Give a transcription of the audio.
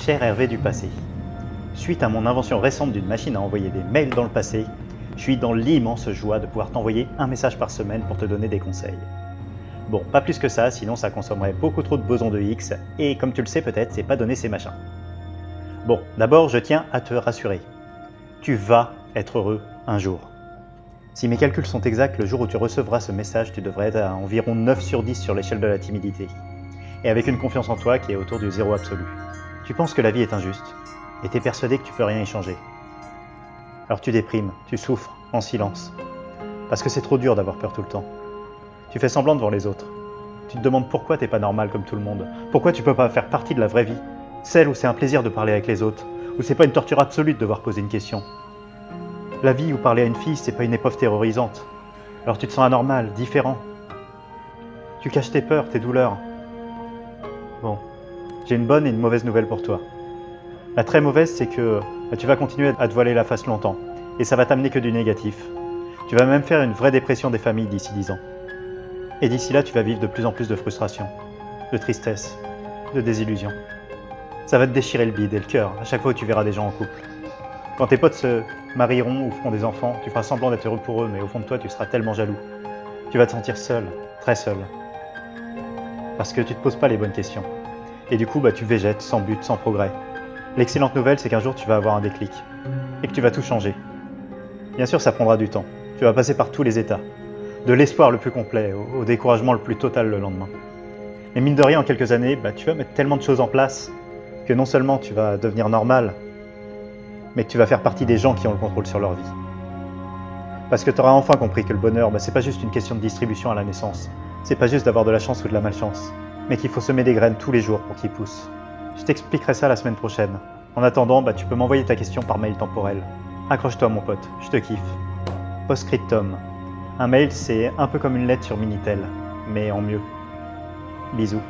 Cher Hervé du passé, suite à mon invention récente d'une machine à envoyer des mails dans le passé, je suis dans l'immense joie de pouvoir t'envoyer un message par semaine pour te donner des conseils. Bon, pas plus que ça, sinon ça consommerait beaucoup trop de bosons de Higgs, et comme tu le sais peut-être, c'est pas donné ces machins. Bon, d'abord je tiens à te rassurer. Tu vas être heureux un jour. Si mes calculs sont exacts, le jour où tu recevras ce message, tu devrais être à environ 9 sur 10 sur l'échelle de la timidité. Et avec une confiance en toi qui est autour du zéro absolu. Tu penses que la vie est injuste, et t'es persuadé que tu peux rien y changer. Alors tu déprimes, tu souffres, en silence. Parce que c'est trop dur d'avoir peur tout le temps. Tu fais semblant devant les autres. Tu te demandes pourquoi t'es pas normal comme tout le monde. Pourquoi tu peux pas faire partie de la vraie vie. Celle où c'est un plaisir de parler avec les autres. Où c'est pas une torture absolue de devoir poser une question. La vie où parler à une fille, c'est pas une épreuve terrorisante. Alors tu te sens anormal, différent. Tu caches tes peurs, tes douleurs. Bon, j'ai une bonne et une mauvaise nouvelle pour toi. La très mauvaise, c'est que tu vas continuer à te voiler la face longtemps. Et ça va t'amener que du négatif. Tu vas même faire une vraie dépression des familles d'ici 10 ans. Et d'ici là, tu vas vivre de plus en plus de frustration, de tristesse, de désillusion. Ça va te déchirer le bide et le cœur à chaque fois où tu verras des gens en couple. Quand tes potes se marieront ou feront des enfants, tu feras semblant d'être heureux pour eux, mais au fond de toi, tu seras tellement jaloux. Tu vas te sentir seul, très seul. Parce que tu te poses pas les bonnes questions. Et du coup, tu végètes sans but, sans progrès. L'excellente nouvelle, c'est qu'un jour, tu vas avoir un déclic. Et que tu vas tout changer. Bien sûr, ça prendra du temps. Tu vas passer par tous les états. De l'espoir le plus complet au découragement le plus total le lendemain. Mais mine de rien, en quelques années, tu vas mettre tellement de choses en place que non seulement tu vas devenir normal, mais que tu vas faire partie des gens qui ont le contrôle sur leur vie. Parce que tu auras enfin compris que le bonheur, c'est pas juste une question de distribution à la naissance. C'est pas juste d'avoir de la chance ou de la malchance, mais qu'il faut semer des graines tous les jours pour qu'ils poussent. Je t'expliquerai ça la semaine prochaine. En attendant, tu peux m'envoyer ta question par mail temporel. Accroche-toi mon pote, je te kiffe. Postscriptum. Un mail, c'est un peu comme une lettre sur Minitel, mais en mieux. Bisous.